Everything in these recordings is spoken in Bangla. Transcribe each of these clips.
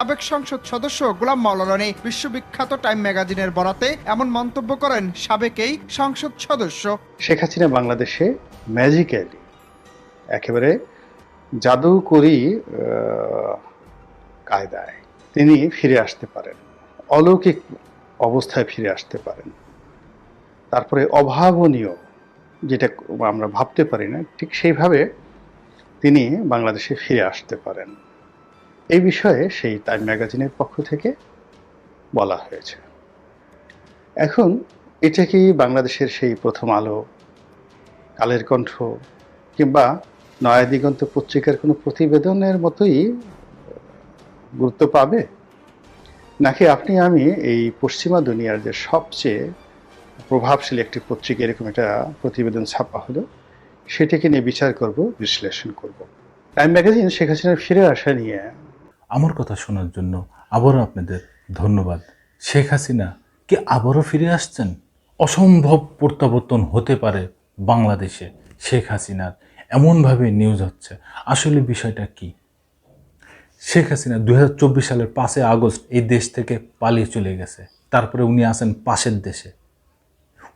সাবেক সংসদ সদস্য গোলাম মাওলা নেই। বিশ্ববিখ্যাত টাইম ম্যাগাজিনের বরাতে এমন মন্তব্য করেন সাবেক এই সংসদ সদস্য। শেখ হাসিনা বাংলাদেশে ম্যাজিক্যালি একেবারে জাদুকরি কায়দায় তিনি ফিরে আসতে পারেন, অলৌকিক অবস্থায় ফিরে আসতে পারেন। তারপরে অভাবনীয়, যেটা আমরা ভাবতে পারি না, ঠিক সেইভাবে তিনি বাংলাদেশে ফিরে আসতে পারেন। এই বিষয়ে সেই টাইম ম্যাগাজিনের পক্ষ থেকে বলা হয়েছে। এখন এটা কি বাংলাদেশের সেই প্রথম আলো, কালের কণ্ঠ কিংবা নয়া দিগন্ত পত্রিকার কোনো প্রতিবেদনের মতোই গুরুত্ব পাবে, নাকি আপনি আমি এই পশ্চিমা দুনিয়ার যে সবচেয়ে প্রভাবশালী একটি পত্রিকা এরকম একটা প্রতিবেদন ছাপা হলো সেটাকে নিয়ে বিচার করব, বিশ্লেষণ করব? টাইম ম্যাগাজিন শেখ হাসিনার ফিরে আসা নিয়ে আমার কথা শোনার জন্য আবারও আপনাদের ধন্যবাদ। শেখ হাসিনা কি আবারও ফিরে আসছেন? অসম্ভব প্রত্যাবর্তন হতে পারে বাংলাদেশে শেখ হাসিনার, এমনভাবে নিউজ হচ্ছে। আসলে বিষয়টা কি? শেখ হাসিনা 2024 সালের 5 আগস্ট এই দেশ থেকে পালিয়ে চলে গেছে। তারপরে উনি আসেন পাশের দেশে।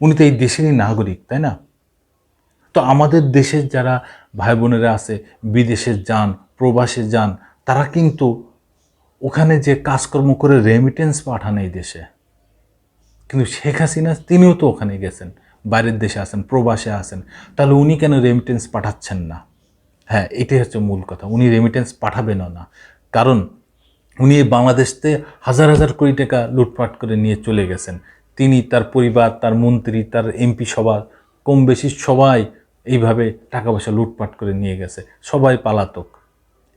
উনি তো এই দেশেরই নাগরিক, তাই না? তো আমাদের দেশের যারা ভাই বোনেরা আছে, বিদেশে যান, প্রবাসে যান, তারা কিন্তু ওখানে যে কাজকর্ম করে রেমিটেন্স পাঠান এই দেশে। কিন্তু শেখ হাসিনা তিনিও তো ওখানে গেছেন, বাইরের দেশে আছেন, প্রবাসে আছেন। তাহলে উনি কেন রেমিটেন্স পাঠাচ্ছেন না? হ্যাঁ, এটাই হচ্ছে মূল কথা। উনি রেমিটেন্স পাঠাবেনও না, কারণ উনি বাংলাদেশতে হাজার হাজার কোটি টাকা লুটপাট করে নিয়ে চলে গেছেন। তিনি, তার পরিবার, তার মন্ত্রী, তার এমপি সবার কম বেশি সবাই এইভাবে টাকা পয়সা লুটপাট করে নিয়ে গেছে। সবাই পালাতক।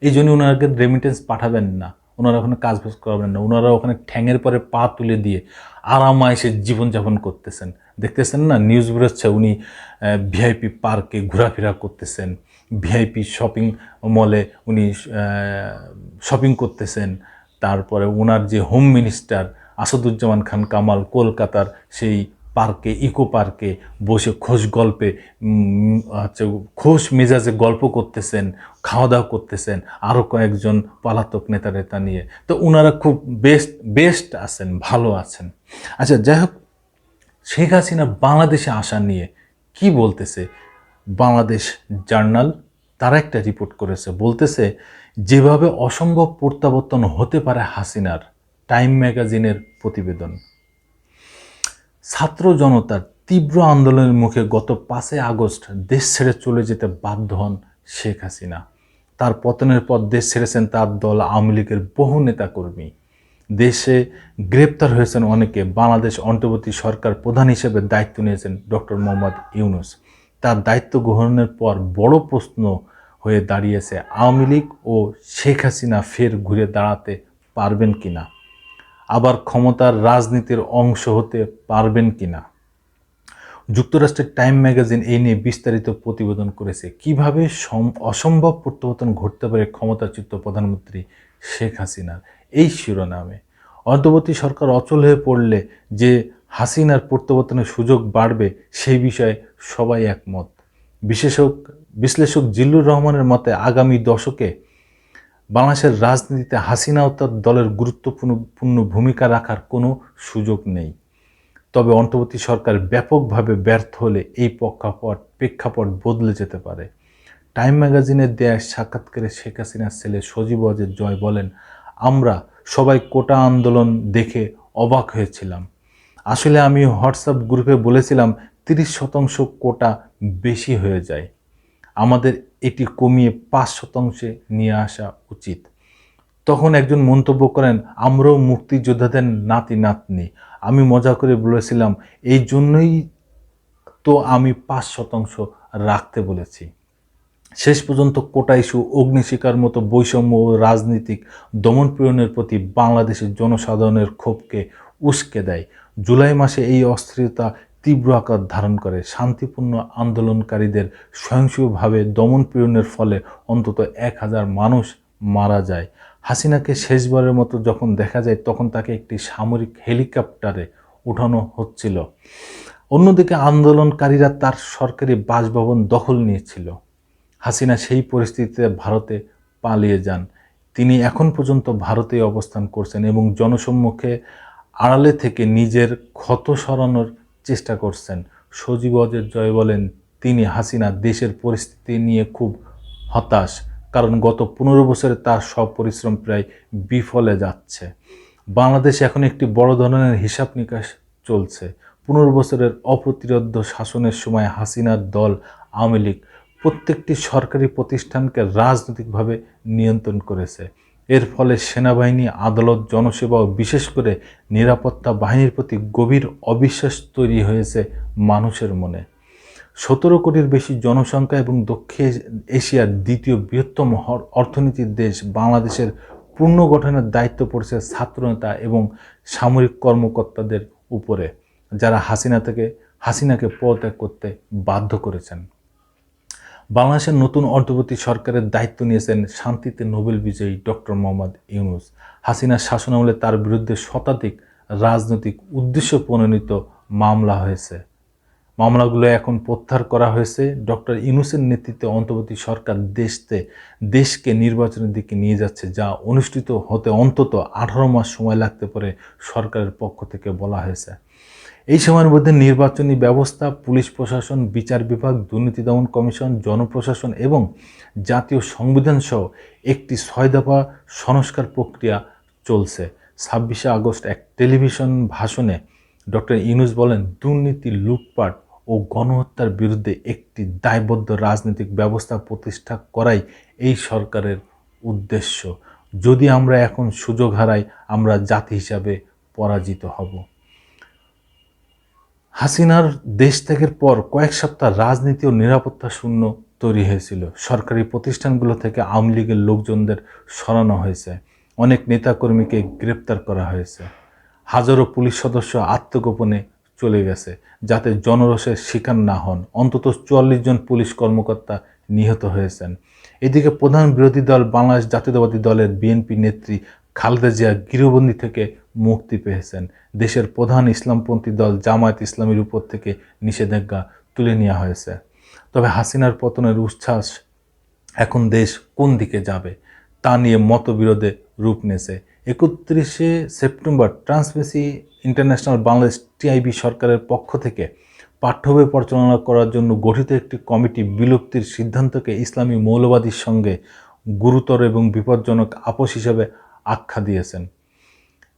এই জন্য ওনাকে রেমিটেন্স পাঠাবেন না, ওনারা ওখানে কাজ বাজ করবেন না। ওনারা ওখানে ঠ্যাঙের পরে পা তুলে দিয়ে আরামায়েশে জীবনযাপন করতেছেন। দেখতেছেন না, নিউজ বেরোচ্ছে উনি ভিআইপি পার্কে ঘোরাফেরা করতেছেন, ভিআইপি শপিং মলে উনি শপিং করতেছেন। তারপরে ওনার যে হোম মিনিস্টার আসাদুজ্জামান খান কামাল কলকাতার সেই পার্কে, ইকো পার্কে বসে খোশ মেজাজে গল্প করতেছেন, খাওয়া দাওয়া করতেছেন আরও কয়েকজন পলাতক নেতা নিয়ে। তো ওনারা খুব বেস্ট আছেন, ভালো আছেন। আচ্ছা, যাই হোক, শেখ হাসিনা বাংলাদেশে আসা নিয়ে কি বলতেছে? বাংলাদেশ জার্নাল তারা একটা রিপোর্ট করেছে, বলতেছে যেভাবে অসম্ভব প্রত্যাবর্তন হতে পারে হাসিনার, টাইম ম্যাগাজিনের প্রতিবেদন। ছাত্র জনতার তীব্র আন্দোলনের মুখে গত 5 আগস্ট দেশ ছেড়ে চলে যেতে বাধ্য হন শেখ হাসিনা। তার পতনের পর দেশ ছেড়েছেন তার দল আওয়ামী লীগের বহু নেতাকর্মী। দেশে গ্রেপ্তার হয়েছেন অনেকে। বাংলাদেশ অন্তর্বর্তী সরকার প্রধান হিসেবে দায়িত্ব নিয়েছেন ডক্টর মোহাম্মদ ইউনূস। তার দায়িত্ব গ্রহণের পর বড় প্রশ্ন হয়ে দাঁড়িয়েছে, আওয়ামী লীগ ও শেখ হাসিনা ফের ঘুরে দাঁড়াতে পারবেন কিনা, আবার ক্ষমতার রাজনীতির অংশ হতে পারবেন কিনা। যুক্তরাষ্ট্রের টাইম ম্যাগাজিন এই নিয়ে বিস্তারিত প্রতিবেদন করেছে, কিভাবে অসম্ভব প্রত্যাবর্তন ঘটতে পারে ক্ষমতাচ্যুত প্রধানমন্ত্রী শেখ হাসিনার। এই শিরোনামে অন্তর্বর্তী সরকার অচল হয়ে পড়লে যে হাসিনার প্রত্যাবর্তনের সুযোগ বাড়বে সেই বিষয়ে সবাই একমত। বিশ্লেষক জিল্লুর রহমানের মতে আগামী দশকে বাংলাদেশের রাজনীতিতে হাসিনা ও তার দলের গুরুত্বপূর্ণ ভূমিকা রাখার কোনো সুযোগ নেই। তবে অন্তর্বর্তী সরকার ব্যাপকভাবে ব্যর্থ হলে এই প্রেক্ষাপট বদলে যেতে পারে। টাইম ম্যাগাজিনের দেয়া সাক্ষাৎকারে শেখ হাসিনার ছেলে সজীব ওয়াজেদ জয় বলেন, আমরা সবাই কোটা আন্দোলন দেখে অবাক হয়েছিলাম। আসলে আমি হোয়াটসঅ্যাপ গ্রুপে বলেছিলাম 30% কোটা বেশি হয়ে যায়, আমাদের এটি কমিয়ে 5% নিয়ে আসা উচিত। তখন একজন মন্তব্য করেন, আমরাও মুক্তিযোদ্ধাদের নাতি নাতনি। আমি মজা করে বলেছিলাম, এই জন্যই তো আমি 5% রাখতে বলেছি। শেষ পর্যন্ত কোটা ইস্যু অগ্নিশিখার মতো বৈষম্য ও রাজনীতিক দমনপীড়নের প্রতি বাংলাদেশের জনসাধারণের ক্ষোভকে উস্কে দেয়। জুলাই মাসে এই অস্থিরতা তীব্র আকার ধারণ করে। শান্তিপূর্ণ আন্দোলনকারীদের সহিংসভাবে দমনপীড়নের ফলে অন্তত 1000 মানুষ মারা যায়। হাসিনাকে শেষবারের মতো যখন দেখা যায় তখন তাকে একটি সামরিক হেলিকপ্টারে উঠানো হচ্ছিল। অন্যদিকে আন্দোলনকারীরা তার সরকারি বাসভবন দখল নিয়েছিল। হাসিনা সেই পরিস্থিতিতে ভারতে পালিয়ে যান। তিনি এখন পর্যন্ত ভারতে অবস্থান করছেন এবং জনসম্মুখে আড়ালে থেকে নিজের ক্ষত সরানোর চেষ্টা করছেন। সজীব অজয় জয় বলেন, তিনি হাসিনা দেশের পরিস্থিতি নিয়ে খুব হতাশ, কারণ গত 15 বছরে তার সব পরিশ্রম প্রায় বিফলে যাচ্ছে। বাংলাদেশ এখন একটি বড় ধরনের হিসাব নিকাশ চলছে। 15 বছরের অপ্রতিরোধ্য শাসনের সময় হাসিনার দল আওয়ামী লীগ প্রত্যেকটি সরকারি প্রতিষ্ঠানকে রাজনৈতিকভাবে নিয়ন্ত্রণ করেছে। এর ফলে সেনাবাহিনী, আদালত, জনসেবা ও বিশেষ করে নিরাপত্তা বাহিনীর প্রতি গভীর অবিশ্বাস তৈরি হয়েছে মানুষের মনে। 17 কোটির বেশি জনসংখ্যা এবং দক্ষিণ এশিয়ার দ্বিতীয় বৃহত্তম অর্থনীতির দেশ বাংলাদেশের পুনর্গঠনের দায়িত্ব পড়েছে ছাত্রনেতা এবং সামরিক কর্মকর্তাদের উপরে, যারা হাসিনাকে পদত্যাগ করতে বাধ্য করেছেন। বাংলাদেশের নতুন অন্তর্বর্তী সরকারের দায়িত্ব নিয়েছেন শান্তিতে নোবেল বিজয়ী ডক্টর মোহাম্মদ ইউনূস। হাসিনার শাসনামলে তার বিরুদ্ধে শতাধিক রাজনৈতিক উদ্দেশ্য প্রণোদিত মামলা হয়েছে। মামলাগুলো এখন প্রত্যাহার করা হয়েছে। ডক্টর ইউনূসের নেতৃত্বে অন্তর্বর্তী সরকার দেশকে নির্বাচনের দিকে নিয়ে যাচ্ছে, যা অনুষ্ঠিত হতে অন্তত 18 মাস সময় লাগতে পারে সরকারের পক্ষ থেকে বলা হয়েছে। এই সময়ের মধ্যে নির্বাচনী ব্যবস্থা, পুলিশ প্রশাসন, বিচার বিভাগ, দুর্নীতি দমন কমিশন, জনপ্রশাসন এবং জাতীয় সংবিধান সহ একটি 6 দফা সংস্কার প্রক্রিয়া চলছে। 26শে আগস্ট এক টেলিভিশন ভাষণে ডক্টর ইউনূস বলেন, দুর্নীতি, লুটপাট ও গণহত্যার বিরুদ্ধে একটি দায়বদ্ধ রাজনৈতিক ব্যবস্থা প্রতিষ্ঠা করাই এই সরকারের উদ্দেশ্য। যদি আমরা এখন সুযোগ হারাই, আমরা জাতি হিসাবে পরাজিত হব। হাসিনার দেশ ত্যাগের পর কয়েক সপ্তাহ রাজনীতি ও নিরাপত্তা শূন্য তৈরি হয়েছিল। সরকারি প্রতিষ্ঠানগুলো থেকে আওয়ামী লীগের লোকজনদের সরানো হয়েছে। অনেক নেতাকর্মীকে গ্রেপ্তার করা হয়েছে। হাজারো পুলিশ সদস্য আত্মগোপনে চলে গেছে যাতে জনরোষের শিকার না হন। অন্তত 44 জন পুলিশ কর্মকর্তা নিহত হয়েছেন। এদিকে প্রধান বিরোধী দল বাংলাদেশ জাতীয়তাবাদী দলের বিএনপি নেত্রী খালেদা জিয়া গৃহবন্দী থেকে মুক্তি পেয়েছেন। দেশের প্রধান ইসলামপন্থী দল জামায়াত ইসলামীর উপর থেকে নিষেধাজ্ঞা তুলে নেওয়া হয়েছে। তবে হাসিনার পতনের উচ্ছ্বাস এখন দেশ কোন দিকে যাবে তা নিয়ে মতবিরোধে রূপ নিয়েছে। 31শে September Transparency International Bangladesh TIB সরকারের পক্ষ থেকে পাঠ্য বই পরিচালনা করার জন্য গঠিত একটি কমিটি বিলুপ্তির সিদ্ধান্তকে ইসলামী মৌলবাদীর সঙ্গে গুরুতর এবং বিপজ্জনক আপোষ হিসেবে আখ্যা দিয়েছেন।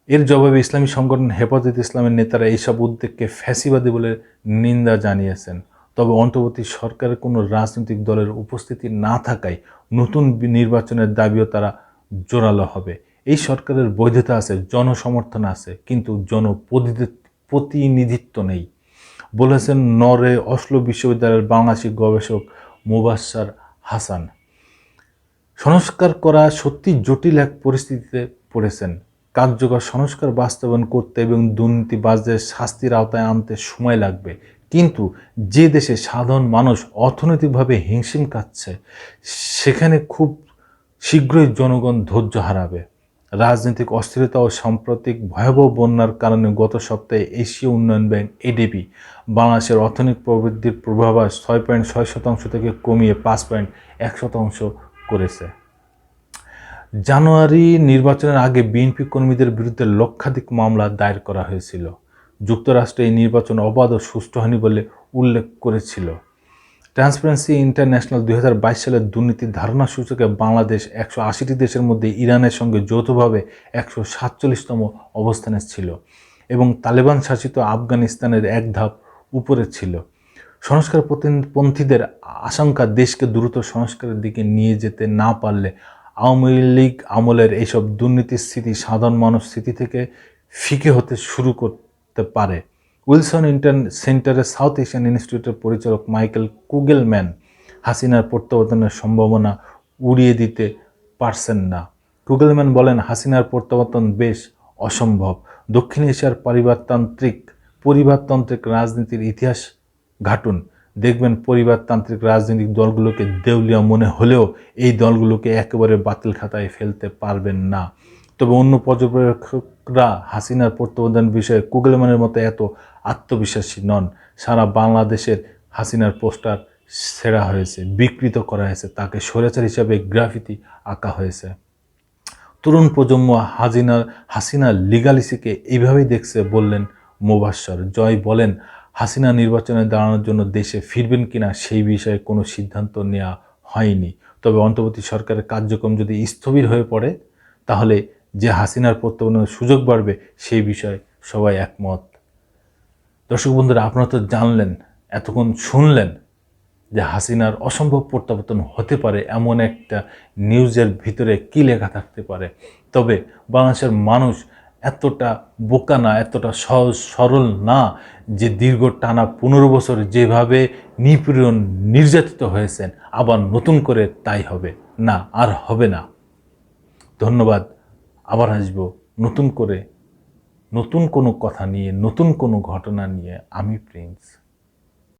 এর জবাবে ইসলামী সংগঠন হেফাজতে ইসলামের নেতারা এইসব উদ্যোগকে ফ্যাসিবাদী বলে নিন্দা জানিয়েছেন। তবে অন্তর্বর্তী সরকারের কোনো রাজনৈতিক দলের উপস্থিতি না থাকায় নতুন নির্বাচনের দাবিও তারা জোরালো হবে। এই সরকারের বৈধতা আছে, জনসমর্থন আছে, কিন্তু জনপ্রতিনিধিত্ব নেই, বলেছেন নরওয়ে অসলো বিশ্ববিদ্যালয়ের বাংলাদেশি গবেষক মুবাশ্সার হাসান। সংস্কার করা সত্যি জটিল এক পরিস্থিতিতে পড়েছেন। কার্যকর সংস্কার বাস্তবায়ন করতে এবং দুর্নীতিবাজদের শাস্তির আওতায় আনতে সময় লাগবে, কিন্তু যে দেশে সাধারণ মানুষ অর্থনৈতিকভাবে হিমশিম খাচ্ছে, সেখানে খুব শীঘ্রই জনগণ ধৈর্য হারাবে। রাজনৈতিক অস্থিরতা ও সাম্প্রতিক ভয়াবহ বন্যার কারণে গত সপ্তাহে এশীয় উন্নয়ন ব্যাংক এডিবি বাংলাদেশের অর্থনৈতিক প্রবৃদ্ধির পূর্বাভাস 6.6% থেকে কমিয়ে 5.1% করেছে। জানুয়ারি নির্বাচনের আগে বিএনপি কর্মীদের বিরুদ্ধে লক্ষাধিক মামলা দায়ের করা হয়েছিল। যুক্তরাষ্ট্র এই নির্বাচন অবাধ ও সুষ্ঠু হয়নি বলে উল্লেখ করেছিল। ট্রান্সপারেন্সি ইন্টারন্যাশনাল 2022 সালের দুর্নীতির ধারণা সূচকে বাংলাদেশ 180টি দেশের মধ্যে ইরানের সঙ্গে যৌথভাবে 147তম অবস্থানে ছিল এবং তালেবান শাসিত আফগানিস্তানের এক ধাপ উপরে ছিল। সংস্কারপন্থীদের আশঙ্কা, দেশকে দ্রুত সংস্কারের দিকে নিয়ে যেতে না পারলে আওয়ামী লীগ আমলের এইসব দুর্নীতির স্মৃতি সাধারণ মানুষ স্মৃতি থেকে ফিকে হতে শুরু করতে পারে। উইলসন সেন্টারের সাউথ এশিয়ান ইনস্টিটিউটের পরিচালক মাইকেল কুগেলম্যান হাসিনার প্রত্যাবর্তনের সম্ভাবনা উড়িয়ে দিতে পারছেন না। কুগেলম্যান বলেন, হাসিনার প্রত্যাবর্তন বেশ অসম্ভব। দক্ষিণ এশিয়ার পরিবারতান্ত্রিক রাজনীতির ইতিহাস ঘাটুন, দেখবেন পরিবারতান্ত্রিক রাজনৈতিক দলগুলোকে দেউলিয়া মনে হলেও এই দলগুলোকে একেবারে বাতিল খাতায় ফেলতে পারবেন না। তবে অন্য পর্যবেক্ষকরা হাসিনার প্রত্যাবর্তন বিষয়ে কুগেলম্যানের মতো এত আত্মবিশ্বাসী নন। সারা বাংলাদেশের হাসিনার পোস্টার ছেঁড়া হয়েছে, বিকৃত করা হয়েছে, তাকে স্বৈরাচার হিসাবে গ্রাফিতি আঁকা হয়েছে। তরুণ প্রজন্ম হাসিনা লিগালিসিকে এইভাবেই দেখছে বললেন মোবাশ্বের জয়। বলেন, হাসিনা নির্বাচনে দাঁড়ানোর জন্য দেশে ফিরবেন কিনা সেই বিষয়ে কোনো সিদ্ধান্ত নেওয়া হয়নি। তবে অন্তর্বর্তী সরকারের কার্যক্রম যদি স্থবির হয়ে পড়ে তাহলে যে হাসিনার প্রত্যাবর্তনের সুযোগ বাড়বে সেই বিষয়ে সবাই একমত। দর্শক বন্ধুরা, আপনারা তো জানলেন, এতক্ষণ শুনলেন যে হাসিনার অসম্ভব প্রত্যাবর্তন হতে পারে, এমন একটা নিউজের ভিতরে কী লেখা থাকতে পারে। তবে বাংলাদেশের মানুষ এতটা বোকা না, এতটা সহজ সরল না যে দীর্ঘ টানা 15 বছর যেভাবে নিপীড়ন নির্যাতিত হয়েছেন আবার নতুন করে তাই হবে না, আর হবে না। ধন্যবাদ। আবার আসবো নতুন করে, নতুন কোনো কথা নিয়ে, নতুন কোনো ঘটনা নিয়ে। আমি প্রিন্স।